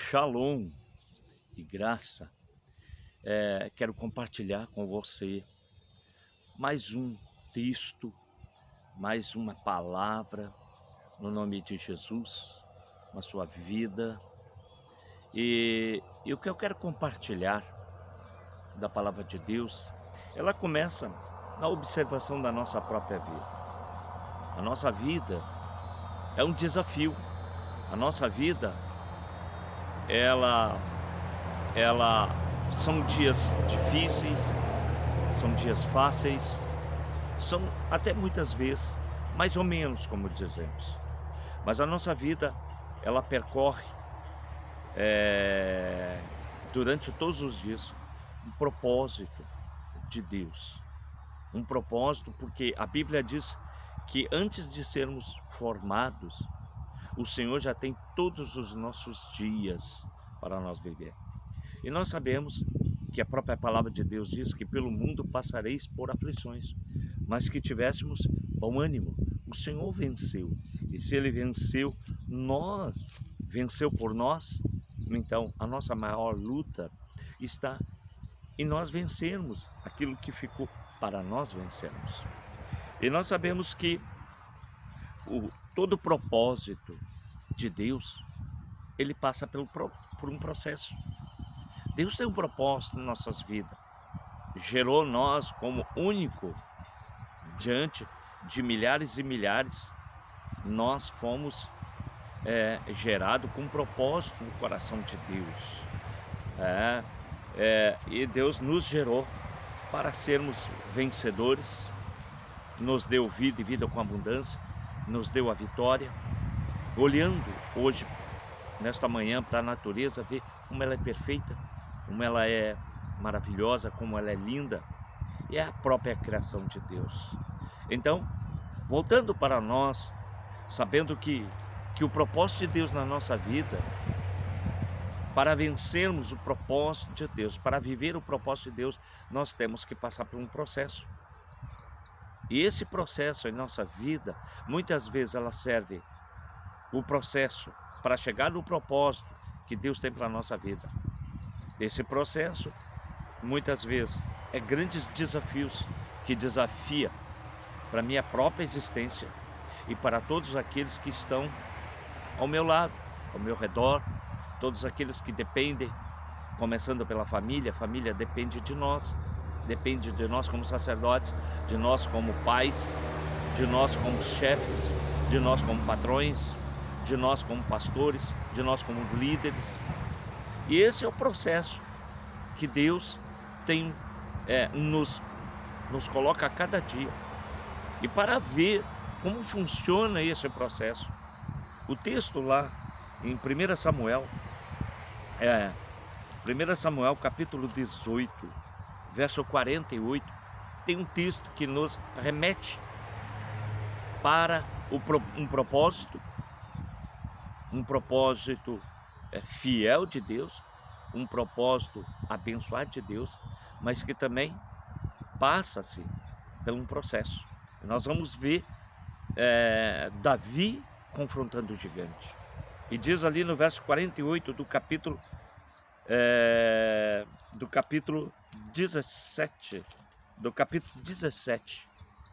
Shalom e graça. Quero compartilhar com você mais um texto, mais uma palavra no nome de Jesus, na sua vida. E o que eu quero compartilhar da palavra de Deus, ela começa na observação da nossa própria vida. A nossa vida é um desafio. A nossa vida, ela são dias difíceis, são dias fáceis, são até muitas vezes mais ou menos, como dizemos. Mas a nossa vida, ela percorre durante todos os dias um propósito de Deus. Um propósito, porque a Bíblia diz que antes de sermos formados, o Senhor já tem todos os nossos dias para nós viver. E nós sabemos que a própria palavra de Deus diz que pelo mundo passareis por aflições, mas que tivéssemos bom ânimo. O Senhor venceu, e se Ele venceu por nós, então a nossa maior luta está em nós vencermos aquilo que ficou para nós vencermos. E nós sabemos que todo o propósito de Deus, ele passa por um processo. Deus tem um propósito em nossas vidas. Gerou nós como único diante de milhares e milhares. Nós fomos gerados com um propósito no coração de Deus. E Deus nos gerou para sermos vencedores. Nos deu vida e vida com abundância. Nos deu a vitória. Olhando hoje, nesta manhã, para a natureza, ver como ela é perfeita, como ela é maravilhosa, como ela é linda. E é a própria criação de Deus. Então, voltando para nós, sabendo que o propósito de Deus na nossa vida, para vencermos o propósito de Deus, para viver o propósito de Deus, nós temos que passar por um processo. E esse processo em nossa vida, muitas vezes ela serve o processo para chegar no propósito que Deus tem para a nossa vida. Esse processo, muitas vezes, é grandes desafios que desafia para a minha própria existência e para todos aqueles que estão ao meu lado, ao meu redor, todos aqueles que dependem, começando pela família. A família depende de nós como sacerdotes, de nós como pais, de nós como chefes, de nós como patrões, de nós como pastores, de nós como líderes. E esse é o processo que Deus tem, nos coloca a cada dia. E para ver como funciona esse processo, o texto lá em 1 Samuel, 1 Samuel capítulo 18, verso 48, tem um texto que nos remete para um propósito fiel de Deus, um propósito abençoado de Deus, mas que também passa-se por um processo. Nós vamos ver Davi confrontando o gigante. E diz ali no verso 48 do capítulo 17,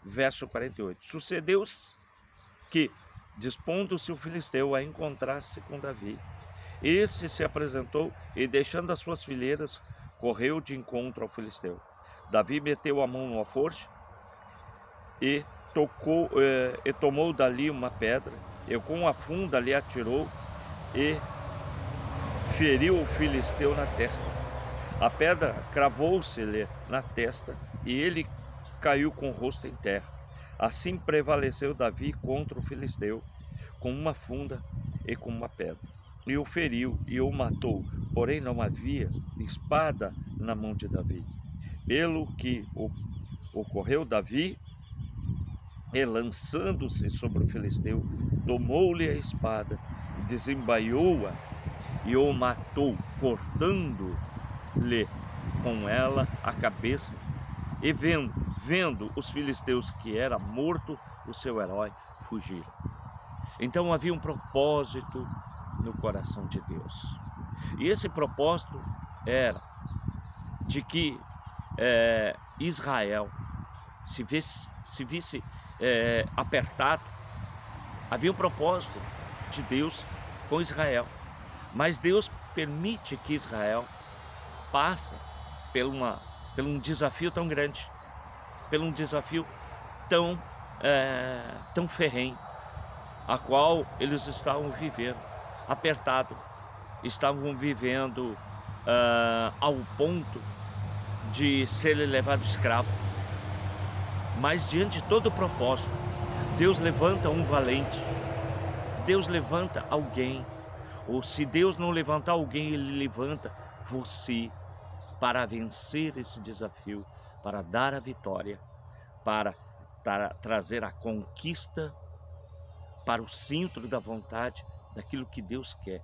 verso 48. Sucedeu-se que, dispondo-se o filisteu a encontrar-se com Davi, esse se apresentou e, deixando as suas fileiras, correu de encontro ao filisteu. Davi meteu a mão no alforje e tomou dali uma pedra, e com a funda lhe atirou e feriu o filisteu na testa. A pedra cravou-se-lhe na testa e ele caiu com o rosto em terra. Assim prevaleceu Davi contra o filisteu, com uma funda e com uma pedra. E o feriu e o matou, porém não havia espada na mão de Davi. Pelo que ocorreu Davi, e lançando-se sobre o filisteu, tomou-lhe a espada, desembaiou-a e o matou, cortando-lhe com ela a cabeça. E vendo os filisteus que era morto o seu herói, fugiram. Então havia um propósito no coração de Deus. E esse propósito era de que Israel se visse apertado. Havia um propósito de Deus com Israel, mas Deus permite que Israel passe por um desafio tão grande, por um desafio tão ferrenho, a qual eles estavam vivendo, apertado, estavam vivendo ao ponto de serem levados escravo. Mas diante de todo o propósito, Deus levanta um valente, Deus levanta alguém, ou se Deus não levantar alguém, Ele levanta você para vencer esse desafio, para dar a vitória, para trazer a conquista para o centro da vontade, daquilo que Deus quer.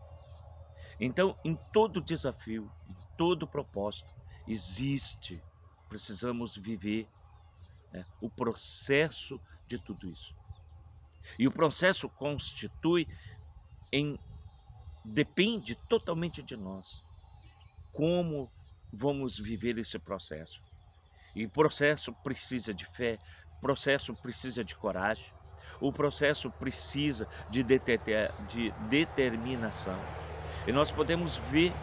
Então, em todo desafio, em todo propósito, precisamos viver o processo de tudo isso. E o processo depende totalmente de nós. Como vamos viver esse processo? E o processo precisa de fé, o processo precisa de coragem, o processo precisa de determinação. E nós podemos ver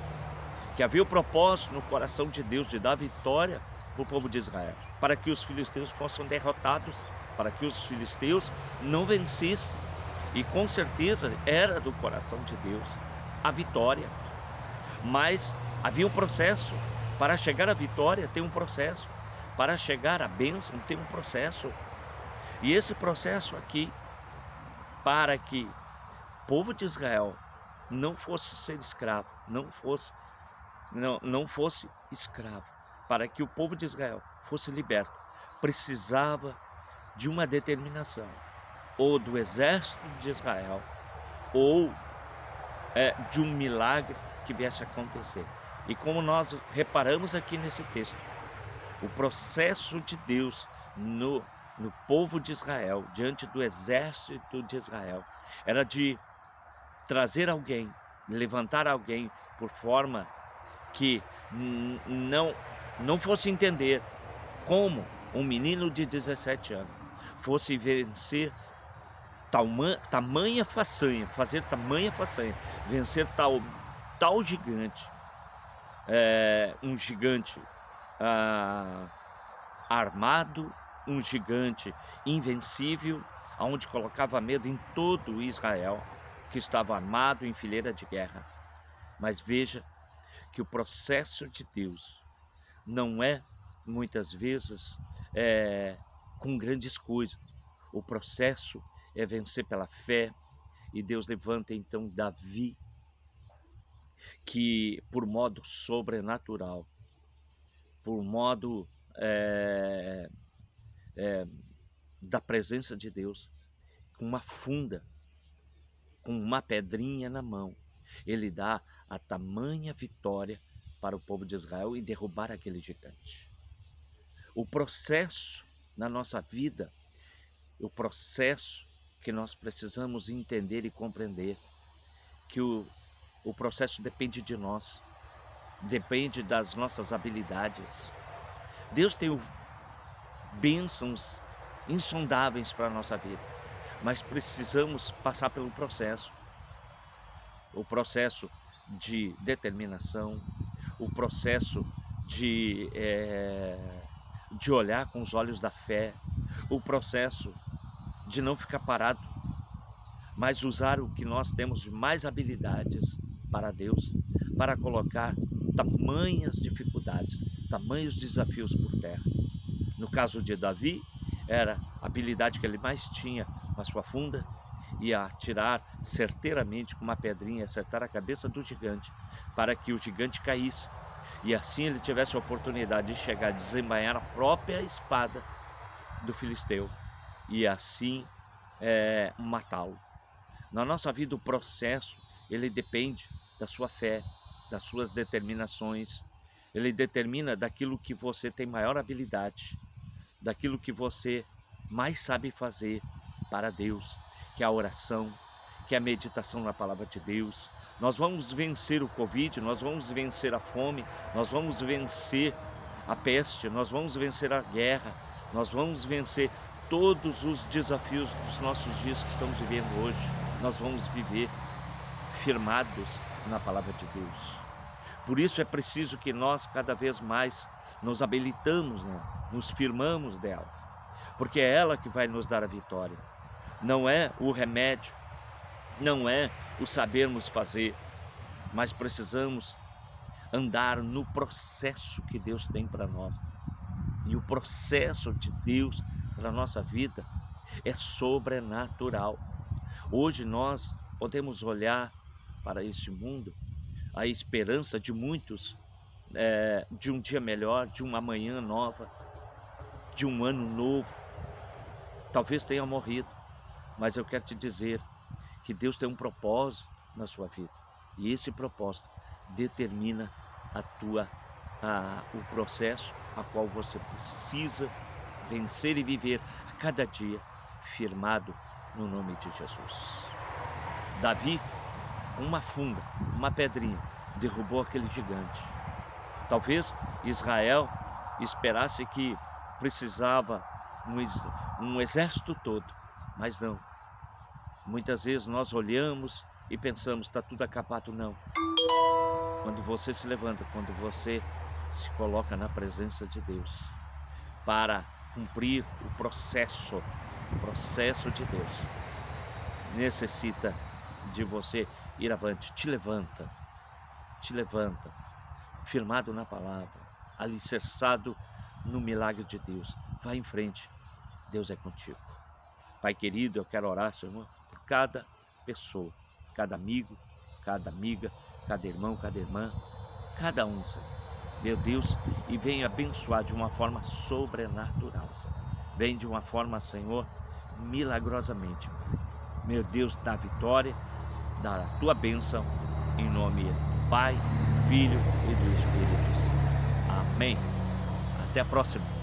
que havia o propósito no coração de Deus de dar vitória para o povo de Israel, para que os filisteus fossem derrotados, para que os filisteus não vencessem. E com certeza era do coração de Deus a vitória. Mas havia um processo. Para chegar à vitória tem um processo. Para chegar à bênção tem um processo. E esse processo aqui, para que o povo de Israel não fosse ser escravo, não fosse escravo, para que o povo de Israel fosse liberto, precisava de uma determinação, ou do exército de Israel, ou de um milagre que viesse a acontecer. E como nós reparamos aqui nesse texto, o processo de Deus no povo de Israel, diante do exército de Israel, era de trazer alguém, levantar alguém por forma que não fosse entender como um menino de 17 anos fosse vencer tamanha façanha, vencer tal gigante, um gigante armado, um gigante invencível, aonde colocava medo em todo Israel, que estava armado em fileira de guerra. Mas veja que o processo de Deus não é, muitas vezes, com grandes coisas. O processo é vencer pela fé, e Deus levanta então Davi, que por modo sobrenatural, por modo da presença de Deus, com uma funda, com uma pedrinha na mão, ele dá a tamanha vitória para o povo de Israel e derrubar aquele gigante. O processo na nossa vida, o processo que nós precisamos entender e compreender, que o processo depende de nós, depende das nossas habilidades. Deus tem bênçãos insondáveis para a nossa vida, mas precisamos passar pelo processo. O processo de determinação, o processo de olhar com os olhos da fé, o processo de não ficar parado, mas usar o que nós temos de mais habilidades para Deus, para colocar tamanhas dificuldades, tamanhos desafios por terra. No caso de Davi, era a habilidade que ele mais tinha com a sua funda, e atirar certeiramente com uma pedrinha, acertar a cabeça do gigante, para que o gigante caísse, e assim ele tivesse a oportunidade de chegar a desembainhar a própria espada do filisteu, e assim matá-lo. Na nossa vida, o processo, ele depende da sua fé, das suas determinações. Ele determina daquilo que você tem maior habilidade, daquilo que você mais sabe fazer para Deus, que é a oração, que é a meditação na palavra de Deus, Nós vamos vencer o Covid, nós vamos vencer a fome, nós vamos vencer a peste, nós vamos vencer a guerra, nós vamos vencer todos os desafios dos nossos dias que estamos vivendo hoje. Nós vamos viver firmados na palavra de Deus. Por isso é preciso que nós cada vez mais nos habilitamos nela, nos firmamos dela, porque é ela que vai nos dar a vitória. Não é o remédio, não é o sabermos fazer, mas precisamos andar no processo que Deus tem para nós. E o processo de Deus para a nossa vida é sobrenatural. Hoje nós podemos olhar para este mundo, a esperança de muitos, de um dia melhor, de uma manhã nova, de um ano novo. Talvez tenha morrido, mas eu quero te dizer que Deus tem um propósito na sua vida. E esse propósito determina o processo a qual você precisa vencer e viver a cada dia firmado no nome de Jesus. Davi, uma funda, uma pedrinha, derrubou aquele gigante. Talvez Israel esperasse que precisava um exército todo, mas não. Muitas vezes nós olhamos e pensamos, está tudo acabado. Não. Quando você se levanta, quando você se coloca na presença de Deus para cumprir o processo de Deus, necessita de você ir avante. Te levanta, firmado na palavra, alicerçado no milagre de Deus. Vai em frente, Deus é contigo. Pai querido, eu quero orar, Senhor, por cada pessoa, cada amigo, cada amiga, cada irmão, cada irmã, cada um, Senhor. Meu Deus, e vem abençoar de uma forma sobrenatural. Vem de uma forma, Senhor, milagrosamente. Meu Deus, dá vitória, dá a tua bênção, em nome do Pai, Filho e do Espírito Santo. Amém. Até a próxima.